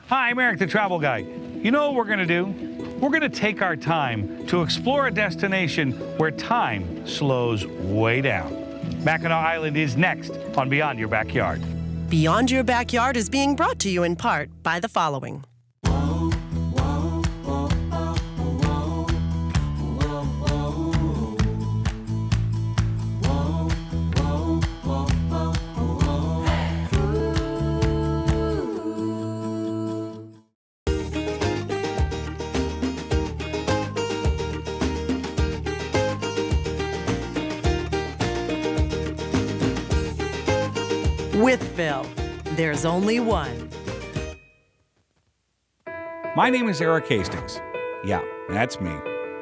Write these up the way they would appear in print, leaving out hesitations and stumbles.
Hi, I'm Erik the Travel Guy. You know what we're going to do? We're going to take our time to explore a destination where time slows way down. Mackinac Island is next on Beyond Your Backyard. Beyond Your Backyard is being brought to you in part by the following. With Phil, there's only one. My name is Erik Hastings. Yeah, that's me.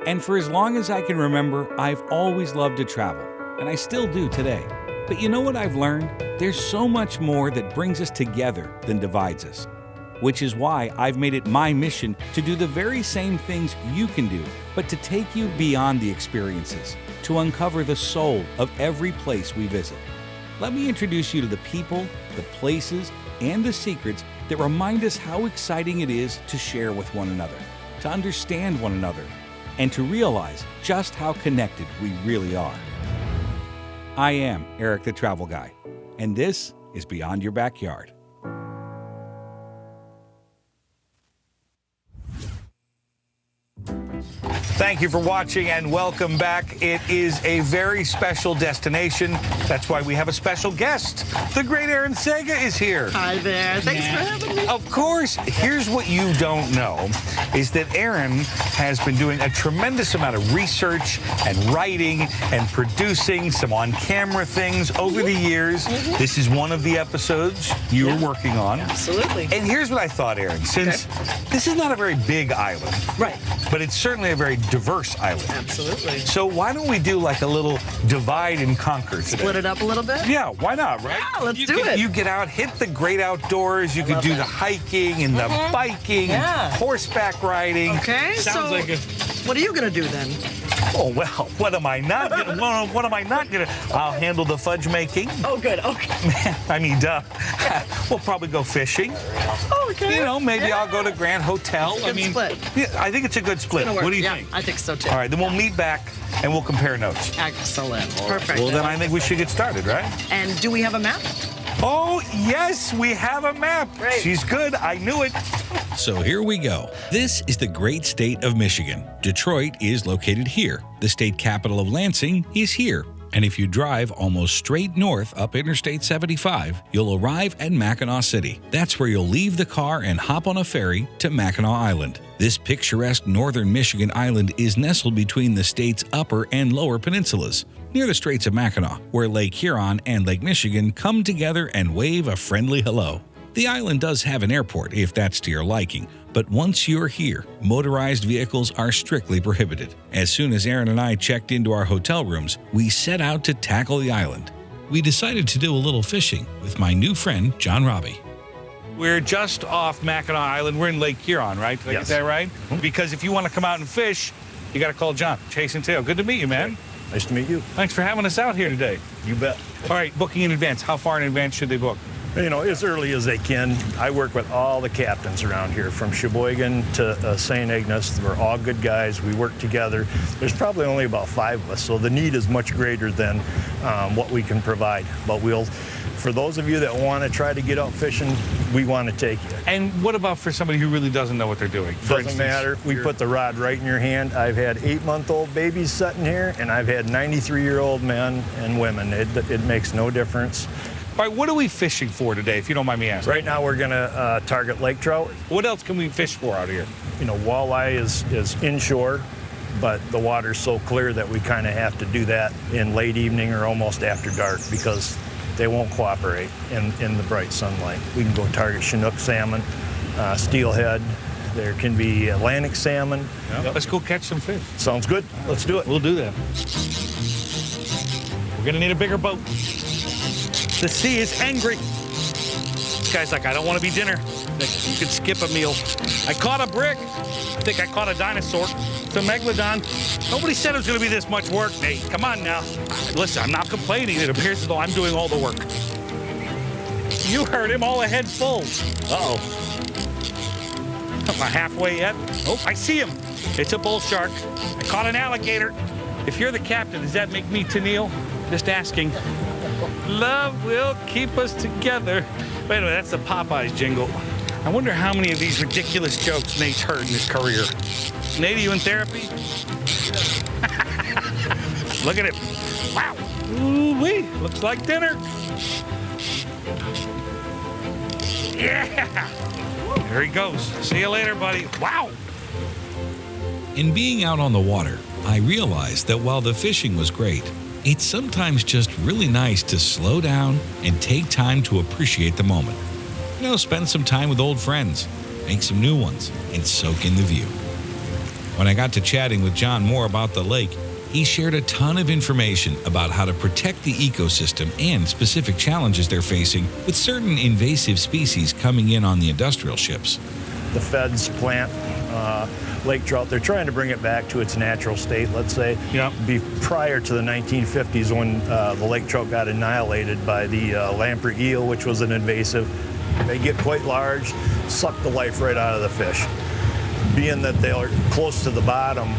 And for as long as I can remember, I've always loved to travel, and I still do today. But you know what I've learned? There's so much more that brings us together than divides us. Which is why I've made it my mission to do the very same things you can do, but to take you beyond the experiences, to uncover the soul of every place we visit. Let me introduce you to the people, the places, and the secrets that remind us how exciting it is to share with one another, to understand one another, and to realize just how connected we really are. I am Erik the Travel Guy, and this is Beyond Your Backyard. Thank you for watching and welcome back. It is a very special destination. That's why we have a special guest. The great Aaron Sega is here. Hi there. Thanks for having me. Of course, here's what you don't know, is that Aaron has been doing a tremendous amount of research and writing and producing some on-camera things over the years. This is one of the episodes you were working on. Absolutely. And here's what I thought, Aaron, since this is not a very big island, Right. but it's certainly a very diverse island. Absolutely. So why don't we do like a little divide and conquer today? Split it up a little bit? Yeah, why not, right? Yeah, let's do it. You get out, hit the great outdoors. You could do the hiking and the biking, horseback riding. Okay, Sounds so like a... what are you going to do then? Oh, well, what am I not gonna, what am I not gonna? I'll handle the fudge making. Oh, good. Okay. I mean, duh. We'll probably go fishing. Oh, okay. You know, maybe I'll go to Grand Hotel. Good split. Yeah, I think it's a good split. It's gonna work. What do you Yeah, think? I think so too. All right, then we'll meet back and we'll compare notes. Excellent. Perfect. Well, then I think we should get started, right? And do we have a map? Oh, yes, we have a map. Great. She's good. I knew it. So here we go. This is the great state of Michigan. Detroit is located here. The state capital of Lansing is here. And if you drive almost straight north up Interstate 75, you'll arrive at Mackinac City. That's where you'll leave the car and hop on a ferry to Mackinac Island. This picturesque northern Michigan island is nestled between the state's upper and lower peninsulas, near the Straits of Mackinac, where Lake Huron and Lake Michigan come together and wave a friendly hello. The island does have an airport, if that's to your liking, but once you're here, motorized vehicles are strictly prohibited. As soon as Aaron and I checked into our hotel rooms, we set out to tackle the island. We decided to do a little fishing with my new friend, John Robbie. We're just off Mackinac Island. We're in Lake Huron, right? Did I get that right? Because if you want to come out and fish, you got to call John. Chase and Tail. Good to meet you, man. Nice to meet you. Thanks for having us out here today. You bet. All right, booking in advance. How far in advance should they book? You know, as early as they can. I work with all the captains around here, from Sheboygan to St. Ignace. We're all good guys. We work together. There's probably only about 5 of us, so the need is much greater than what we can provide. But for those of you that want to try to get out fishing, we want to take you. And what about for somebody who really doesn't know what they're doing? Doesn't matter. We put the rod right in your hand. I've had 8-month-old babies sitting here, and I've had 93-year-old men and women. It makes no difference. All right, what are we fishing for today, if you don't mind me asking? Right now we're going to target lake trout. What else can we fish for out here? You know, walleye is inshore, but the water's so clear that we kind of have to do that in late evening or almost after dark because they won't cooperate in the bright sunlight. We can go target Chinook salmon, steelhead. There can be Atlantic salmon. Yeah. Let's go catch some fish. Sounds good. Let's do it. We'll do that. We're going to need a bigger boat. The sea is angry. This guy's like, I don't want to be dinner. You could skip a meal. I caught a brick. I think I caught a dinosaur. It's a megalodon. Nobody said it was going to be this much work, Nate. Come on now. Listen, I'm not complaining. It appears as though I'm doing all the work. You heard him, all ahead full. Uh-oh. Am I halfway yet? Oh, I see him. It's a bull shark. I caught an alligator. If you're the captain, does that make me Tennille? Just asking. Love will keep us together. Wait a minute, that's the Popeyes jingle. I wonder how many of these ridiculous jokes Nate's heard in his career. Nate, are you in therapy? Look at him. Wow. Ooh-wee. Looks like dinner. Yeah. There he goes. See you later, buddy. Wow. In being out on the water, I realized that while the fishing was great, it's sometimes just really nice to slow down and take time to appreciate the moment. You know, spend some time with old friends, make some new ones, and soak in the view. When I got to chatting with John more about the lake, he shared a ton of information about how to protect the ecosystem and specific challenges they're facing with certain invasive species coming in on the industrial ships. The feds plant lake trout. They're trying to bring it back to its natural state, let's say. Yeah. Prior to the 1950s, when the lake trout got annihilated by the lamprey eel, which was an invasive. They get quite large, suck the life right out of the fish. Being that they are close to the bottom,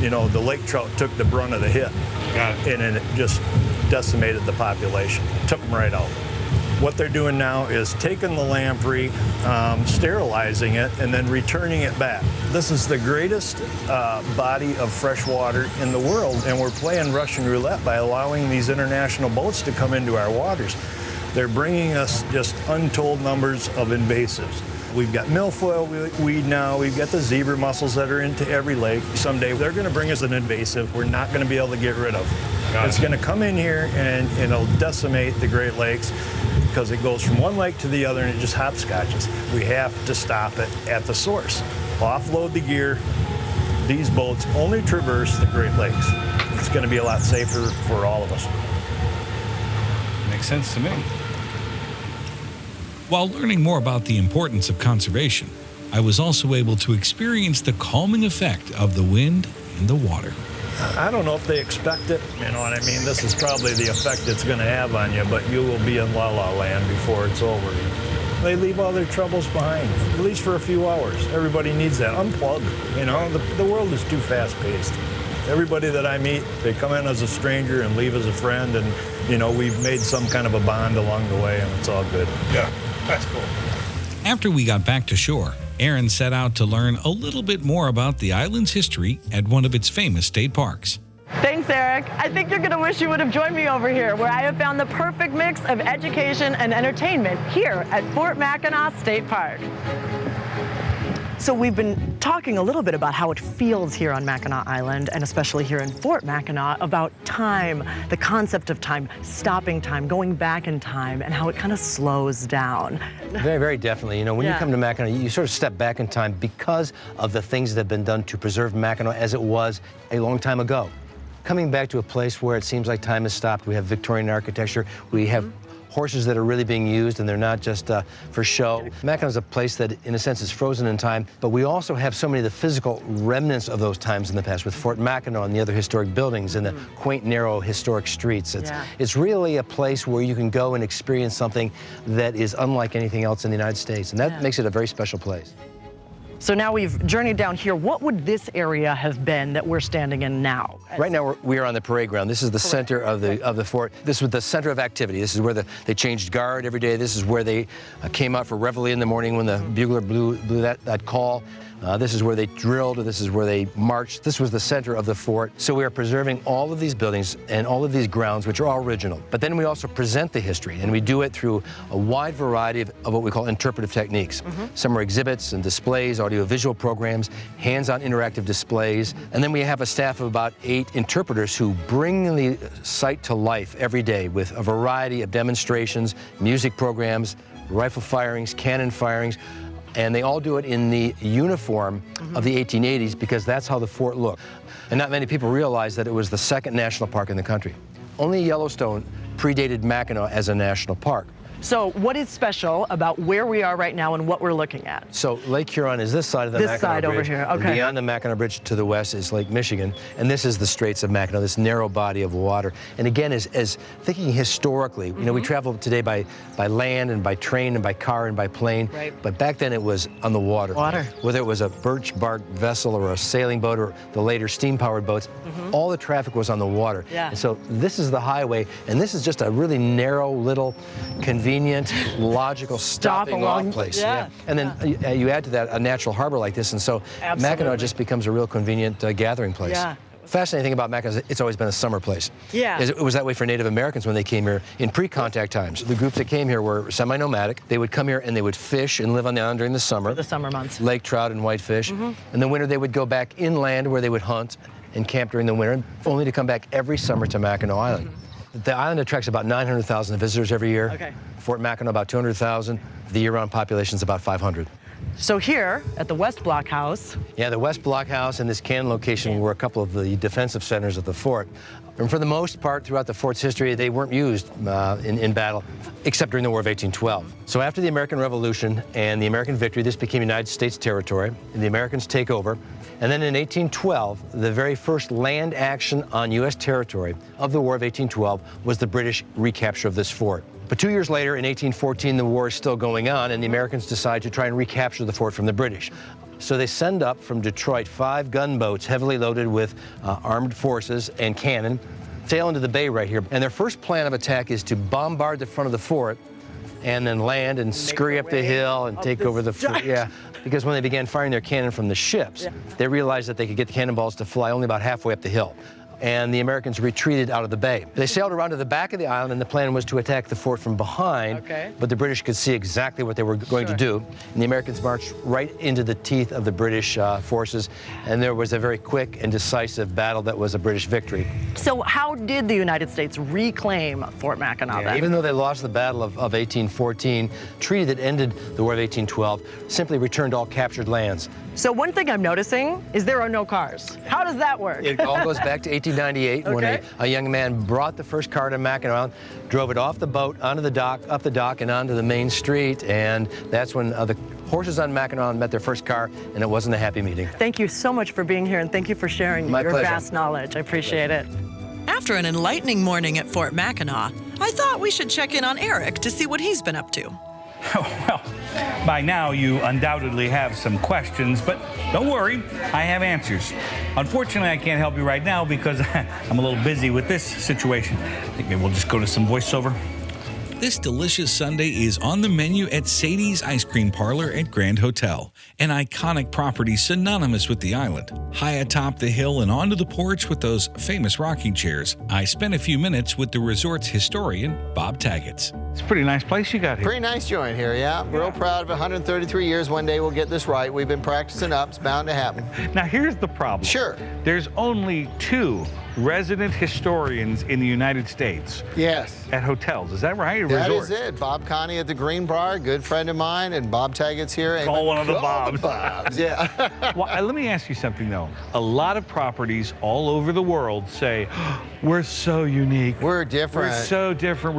you know, the lake trout took the brunt of the hit. Got it. And then it just decimated the population, took them right out. What they're doing now is taking the lamprey, sterilizing it, and then returning it back. This is the greatest body of fresh water in the world, and we're playing Russian roulette by allowing these international boats to come into our waters. They're bringing us just untold numbers of invasives. We've got milfoil weed now, we've got the zebra mussels that are into every lake. Someday they're gonna bring us an invasive we're not gonna be able to get rid of. It's gonna come in here and it'll decimate the Great Lakes because it goes from one lake to the other and it just hopscotches. We have to stop it at the source. Offload the gear. These boats only traverse the Great Lakes. It's gonna be a lot safer for all of us. Makes sense to me. While learning more about the importance of conservation, I was also able to experience the calming effect of the wind and the water. I don't know if they expect it, you know what I mean? This is probably the effect it's going to have on you, but you will be in La La Land before it's over. They leave all their troubles behind, at least for a few hours. Everybody needs that. Unplug, you know? The world is too fast-paced. Everybody that I meet, they come in as a stranger and leave as a friend, and, you know, we've made some kind of a bond along the way, and it's all good. Yeah, that's cool. After we got back to shore, Aaron set out to learn a little bit more about the island's history at one of its famous state parks. Thanks, Erik. I think you're going to wish you would have joined me over here, where I have found the perfect mix of education and entertainment here at Fort Mackinac State Park. So we've been talking a little bit about how it feels here on Mackinac Island, and especially here in Fort Mackinac, about time, the concept of time, stopping time, going back in time, and how it kind of slows down. Very, very definitely. You know, when you come to Mackinac, you sort of step back in time because of the things that have been done to preserve Mackinac as it was a long time ago. Coming back to a place where it seems like time has stopped. We have Victorian architecture. We have horses that are really being used, and they're not just for show. Mackinac is a place that, in a sense, is frozen in time, but we also have so many of the physical remnants of those times in the past with Fort Mackinac and the other historic buildings and the quaint, narrow, historic streets. It's really a place where you can go and experience something that is unlike anything else in the United States, and that makes it a very special place. So now we've journeyed down here. What would this area have been that we're standing in now? Right now we are on the parade ground. This is the center of the fort. This was the center of activity. This is where they changed guard every day. This is where they came out for reveille in the morning when the bugler blew that call. This is where they drilled, this is where they marched. This was the center of the fort. So we are preserving all of these buildings and all of these grounds, which are all original. But then we also present the history, and we do it through a wide variety of what we call interpretive techniques. Some are exhibits and displays, audiovisual programs, hands-on interactive displays. And then we have a staff of about 8 interpreters who bring the site to life every day with a variety of demonstrations, music programs, rifle firings, cannon firings. And they all do it in the uniform of the 1880s because that's how the fort looked. And not many people realize that it was the second national park in the country. Only Yellowstone predated Mackinac as a national park. So what is special about where we are right now and what we're looking at? So Lake Huron is this side of the This Mackinac side Bridge. over here, And okay. beyond the Mackinac Bridge to the west is Lake Michigan, and this is the Straits of Mackinac, this narrow body of water. And again, as thinking historically, you know, we travel today by land and by train and by car and by plane, Right. but back then it was on the water. Whether it was a birch bark vessel or a sailing boat or the later steam-powered boats, all the traffic was on the water. Yeah. And so this is the highway, and this is just a really narrow, little, convenient, logical stopping off place. Yeah. And then you add to that a natural harbor like this, and so Absolutely. Mackinac just becomes a real convenient gathering place. Yeah. Fascinating thing about Mackinac is it's always been a summer place. Yeah. It was that way for Native Americans when they came here in pre-contact times. The groups that came here were semi-nomadic. They would come here and they would fish and live on the island during the summer. The summer months. Lake trout and whitefish. In the winter they would go back inland where they would hunt and camp during the winter, only to come back every summer to Mackinac Island. The island attracts about 900,000 visitors every year. Okay. Fort Mackinac about 200,000. The year-round population is about 500. So here at the West Block House. Yeah, the West Block House and this cannon location were a couple of the defensive centers of the fort. And for the most part, throughout the fort's history, they weren't used in battle, except during the War of 1812. So after the American Revolution and the American victory, this became United States territory, and the Americans take over. And then in 1812, the very first land action on U.S. territory of the War of 1812 was the British recapture of this fort. But 2 years later, in 1814, the war is still going on, and the Americans decide to try and recapture the fort from the British. So they send up from Detroit 5 gunboats heavily loaded with armed forces and cannon, sail into the bay right here. And their first plan of attack is to bombard the front of the fort and then land and scurry up the hill and take over the fort. Yeah, because when they began firing their cannon from the ships, they realized that they could get the cannonballs to fly only about halfway up the hill. And the Americans retreated out of the bay. They sailed around to the back of the island, and the plan was to attack the fort from behind, but the British could see exactly what they were going to do. And the Americans marched right into the teeth of the British forces, and there was a very quick and decisive battle that was a British victory. So how did the United States reclaim Fort Mackinac then? Even though they lost the Battle of 1814, treaty that ended the War of 1812 simply returned all captured lands. So one thing I'm noticing is there are no cars. How does that work? It all goes back to 1898 when a young man brought the first car to Mackinac Island, drove it off the boat, onto the dock, up the dock, and onto the main street, and that's when the horses on Mackinac Island met their first car, and it wasn't a happy meeting. Thank you so much for being here, and thank you for sharing My your pleasure. vast knowledge. I appreciate it. After an enlightening morning at Fort Mackinac, I thought we should check in on Erik to see what he's been up to. Well, by now you undoubtedly have some questions, but don't worry, I have answers. Unfortunately, I can't help you right now because I'm a little busy with this situation. I think maybe we'll just go to some voiceover. This delicious sundae is on the menu at Sadie's Ice Cream Parlor at Grand Hotel, an iconic property synonymous with the island. High atop the hill and onto the porch with those famous rocking chairs, I spent a few minutes with the resort's historian, Bob Taggarts. It's a pretty nice place you got here. Pretty nice joint here, yeah. Real proud of it. 133 years. One day we'll get this right. We've been practicing up. It's bound to happen. Now here's the problem. Sure. There's only 2 resident historians in the United States Yes. at hotels. Is that right? That Resorts? is it. Bob Connie at the Green Bar, good friend of mine, and Bob Taggart's here. Call one of the Call Bobs. Yeah. Well, let me ask you something, though. A lot of properties all over the world say, we're so unique. We're different. We're so different.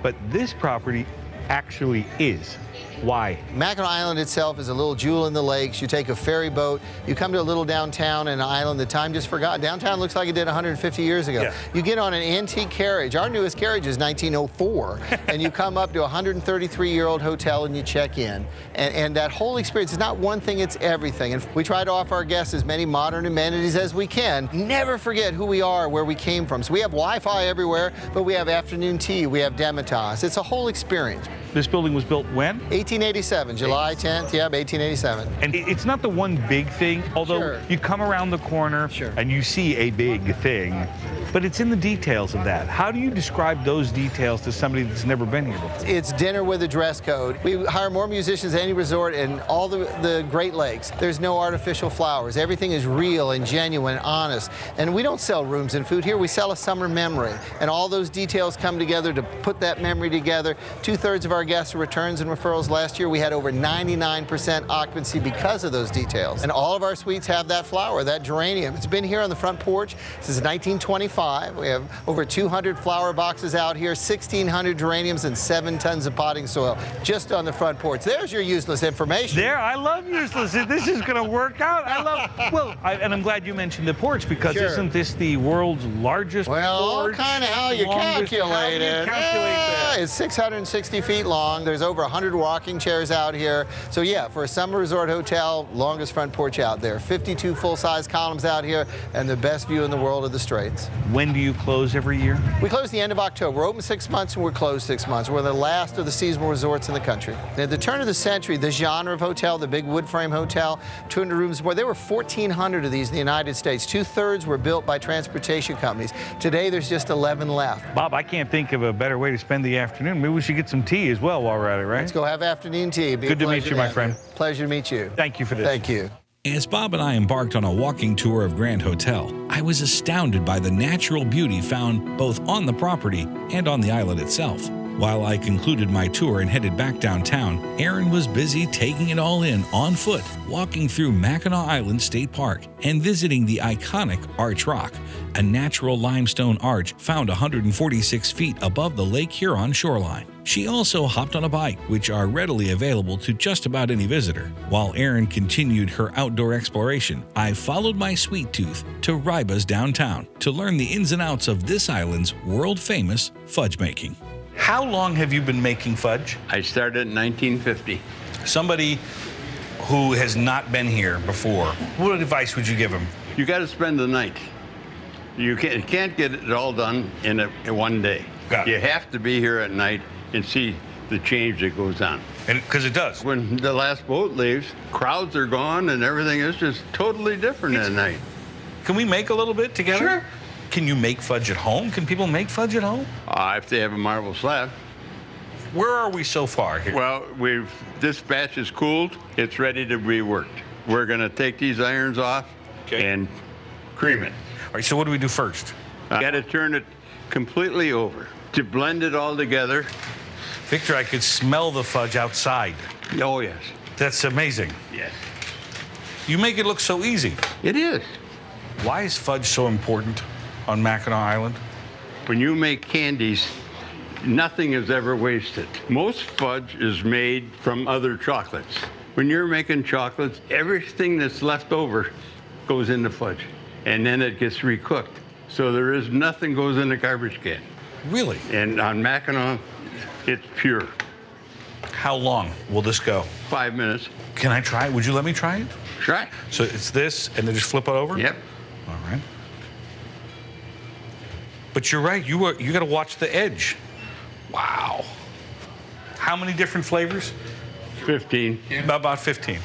But this property actually is. Why? Mackinac Island itself is a little jewel in the lakes. You take a ferry boat, you come to a little downtown and an island that time just forgot. Downtown looks like it did 150 years ago. Yeah. You get on an antique carriage. Our newest carriage is 1904. And you come up to a 133-year-old hotel and you check in. And that whole experience is not one thing, it's everything. And we try to offer our guests as many modern amenities as we can. Never forget who we are, where we came from. So we have Wi-Fi everywhere, but we have afternoon tea, we have Demitasse. It's a whole experience. This building was built when? 1887, July 10th, yeah, 1887. And it's not the one big thing, although Sure. you come around the corner and you see a big thing, but it's in the details of that. How do you describe those details to somebody that's never been here before? It's dinner with a dress code. We hire more musicians than any resort in all the Great Lakes. There's no artificial flowers. Everything is real and genuine, honest. And we don't sell rooms and food here. We sell a summer memory. And all those details come together to put that memory together. 2/3 of our guests are returns and referrals. Last year we had over 99% occupancy because of those details. And all of our suites have that flower, that geranium. It's been here on the front porch since 1925. 5. We have over 200 flower boxes out here, 1,600 geraniums, and 7 tons of potting soil just on the front porch. There's your useless information. There, I love useless. This is going to work out. I love, and I'm glad you mentioned the porch, because isn't this the world's largest porch? Kind of how you calculate it. That? It's 660 feet long. There's over 100 rocking chairs out here. So yeah, for a summer resort hotel, longest front porch out there. 52 full-size columns out here, and the best view in the world of the Straits. When do you close every year? We close the end of October. We're open 6 months and we're closed 6 months. We're the last of the seasonal resorts in the country. At the turn of the century, the genre of hotel, the big wood frame hotel, 200 rooms more, there were 1,400 of these in the United States. 2/3 were built by transportation companies. Today, there's just 11 left. Bob, I can't think of a better way to spend the afternoon. Maybe we should get some tea as well while we're at it, right? Let's go have afternoon tea. Good to meet you, my friend. Pleasure to meet you. Thank you for this. Thank you. As Bob and I embarked on a walking tour of Grand Hotel, I was astounded by the natural beauty found both on the property and on the island itself. While I concluded my tour and headed back downtown, Aaron was busy taking it all in on foot, walking through Mackinac Island State Park and visiting the iconic Arch Rock, a natural limestone arch found 146 feet above the Lake Huron shoreline. She also hopped on a bike, which are readily available to just about any visitor. While Erin continued her outdoor exploration, I followed my sweet tooth to Ryba's downtown to learn the ins and outs of this island's world-famous fudge making. How long have you been making fudge? I started in 1950. Somebody who has not been here before, what advice would you give him? You got to spend the night. You can't get it all done in one day. Got it. You have to be here at night and see the change that goes on. And because it does. When the last boat leaves, crowds are gone and everything is just totally different at night. Can we make a little bit together? Sure. Can you make fudge at home? Can people make fudge at home? If they have a marble slab. Where are we so far here? Well, this batch is cooled. It's ready to be worked. We're going to take these irons off and cream it. All right, so what do we do first? Got to turn it completely over to blend it all together. Victor, I could smell the fudge outside. Oh, yes. That's amazing. Yes. You make it look so easy. It is. Why is fudge so important on Mackinac Island? When you make candies, nothing is ever wasted. Most fudge is made from other chocolates. When you're making chocolates, everything that's left over goes in the fudge, and then it gets recooked. So there is nothing goes in the garbage can. Really? And on Mackinac, it's pure. How long will this go? 5 minutes. Can I try it? Would you let me try it? Try. So it's this, and then just flip it over? Yep. All right. But you're right, you got to watch the edge. Wow. How many different flavors? 15. About 15.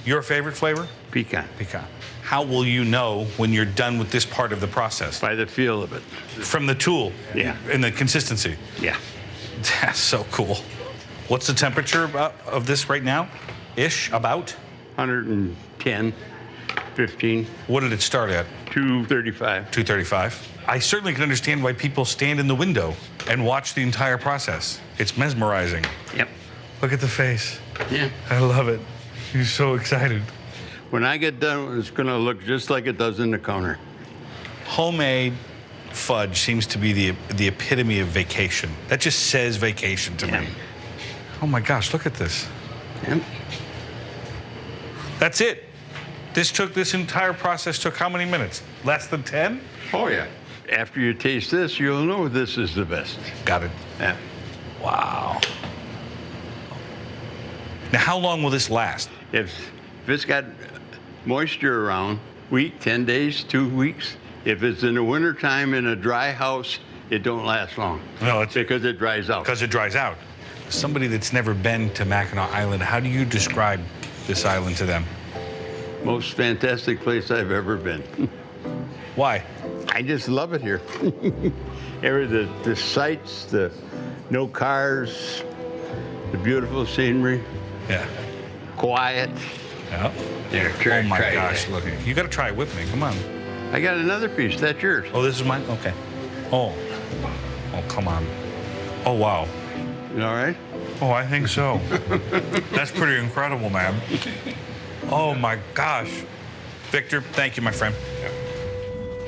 Your favorite flavor? Pecan. Pecan. How will you know when you're done with this part of the process? By the feel of it. From the tool? Yeah. And the consistency? Yeah. That's so cool. What's the temperature of this right now? Ish, about? 110, 15. What did it start at? 235. 235. I certainly can understand why people stand in the window and watch the entire process. It's mesmerizing. Yep. Look at the face. Yeah. I love it. You're so excited. When I get done, it's going to look just like it does in the counter. Homemade fudge seems to be the epitome of vacation. That just says vacation to me. Oh my gosh, look at this. Yep. That's it. This entire process took how many minutes? Less than 10? Oh, yeah. After you taste this, you'll know this is the best. Got it. Yeah. Wow. Now, how long will this last? If it's got moisture around, week, 10 days, 2 weeks. If it's in the wintertime in a dry house, it don't last long. No, it's because it dries out. Because it dries out. Somebody that's never been to Mackinac Island, how do you describe this island to them? Most fantastic place I've ever been. Why? I just love it here. The sights, the no cars, the beautiful scenery. Yeah. Quiet. Yeah. Yeah, oh my gosh, look. You got to try it with me. Come on. I got another piece. That's yours. Oh, this is mine? Okay. Oh, come on. Oh, wow. You all right? Oh, I think so. That's pretty incredible, man. Oh my gosh. Victor, thank you, my friend.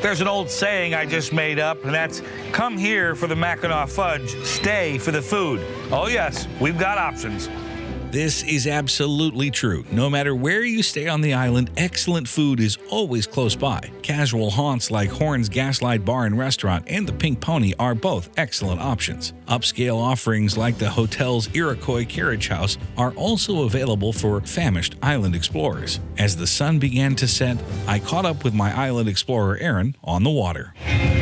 There's an old saying I just made up, and that's, come here for the Mackinac fudge, stay for the food. Oh yes, we've got options. This is absolutely true. No matter where you stay on the island, excellent food is always close by. Casual haunts like Horn's Gaslight Bar and Restaurant and the Pink Pony are both excellent options. Upscale offerings like the hotel's Iroquois Carriage House are also available for famished island explorers. As the sun began to set, I caught up with my island explorer Aaron on the water.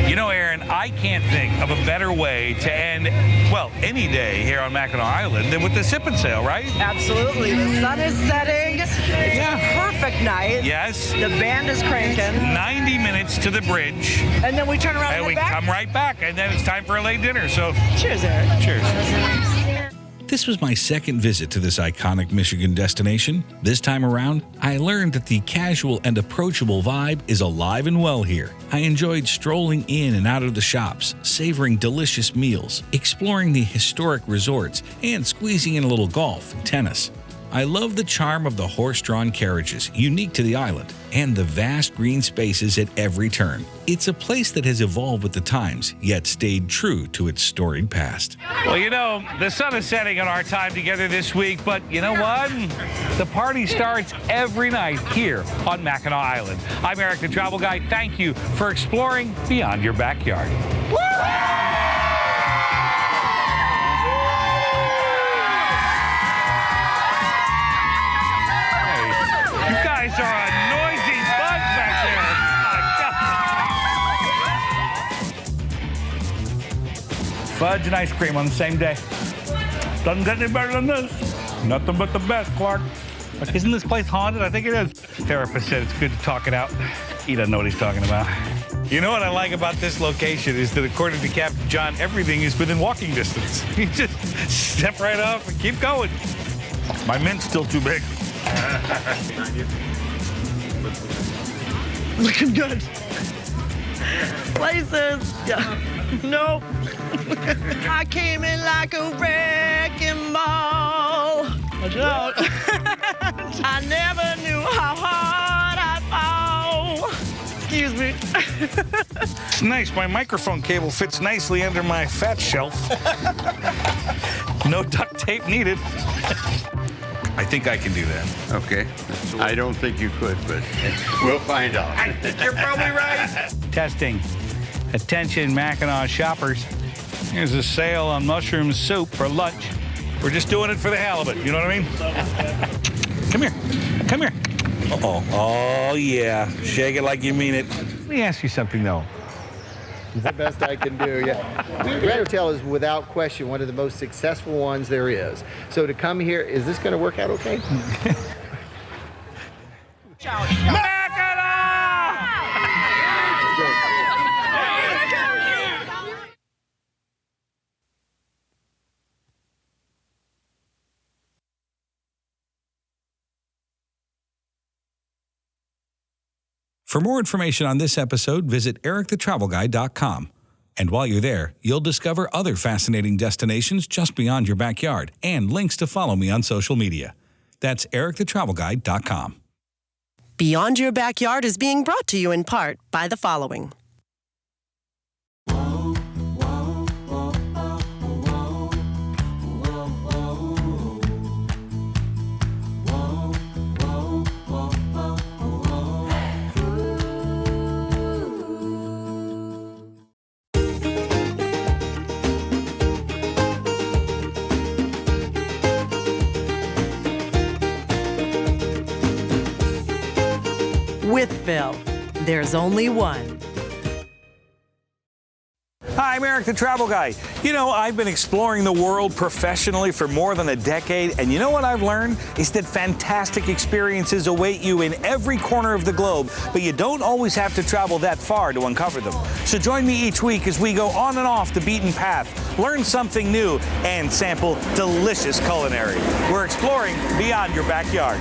You know, Aaron, I can't think of a better way to end, well, any day here on Mackinac Island than with the sip and sail, right? Absolutely. The sun is setting. It's a perfect night. Yes. The band is cranking. 90 minutes to the bridge. And then we turn around And and we head back. come right back, and then it's time for a late dinner. So, Cheers, Eric. cheers. This was my second visit to this iconic Michigan destination. This time around, I learned that the casual and approachable vibe is alive and well here. I enjoyed strolling in and out of the shops, savoring delicious meals, exploring the historic resorts, and squeezing in a little golf and tennis. I love the charm of the horse-drawn carriages, unique to the island, and the vast green spaces at every turn. It's a place that has evolved with the times, yet stayed true to its storied past. Well, you know, the sun is setting on our time together this week, but you know what? The party starts every night here on Mackinac Island. I'm Erik the Travel Guy. Thank you for exploring beyond your backyard. You guys are a noisy bunch back there. Fudge and ice cream on the same day. Doesn't get any better than this. Nothing but the best, Clark. Isn't this place haunted? I think it is. Therapist said it's good to talk it out. He doesn't know what he's talking about. You know what I like about this location is that according to Captain John, everything is within walking distance. You just step right off and keep going. My mint's still too big. Looking good. Places. Yeah. No. I came in like a wrecking ball. Watch out. I never knew how hard I'd fall. Excuse me. It's nice. My microphone cable fits nicely under my fat shelf. No duct tape needed. I think I can do that. Okay. I don't think you could, but we'll find out. I think you're probably right. Testing. Attention, Mackinac shoppers. Here's a sale on mushroom soup for lunch. We're just doing it for the halibut. You know what I mean? Come here. Come here. Uh-oh. Oh, yeah. Shake it like you mean it. Let me ask you something, though. It's the best I can do, yeah. Grand Hotel is without question one of the most successful ones there is. So to come here, is this going to work out okay? For more information on this episode, visit erikthetravelguy.com. And while you're there, you'll discover other fascinating destinations just beyond your backyard and links to follow me on social media. That's erikthetravelguy.com. Beyond Your Backyard is being brought to you in part by the following. With Bill, there's only one. Hi, I'm Erik the Travel Guy. You know, I've been exploring the world professionally for more than a decade, and you know what I've learned? Is that fantastic experiences await you in every corner of the globe, but you don't always have to travel that far to uncover them. So join me each week as we go on and off the beaten path, learn something new, and sample delicious culinary. We're exploring beyond your backyard.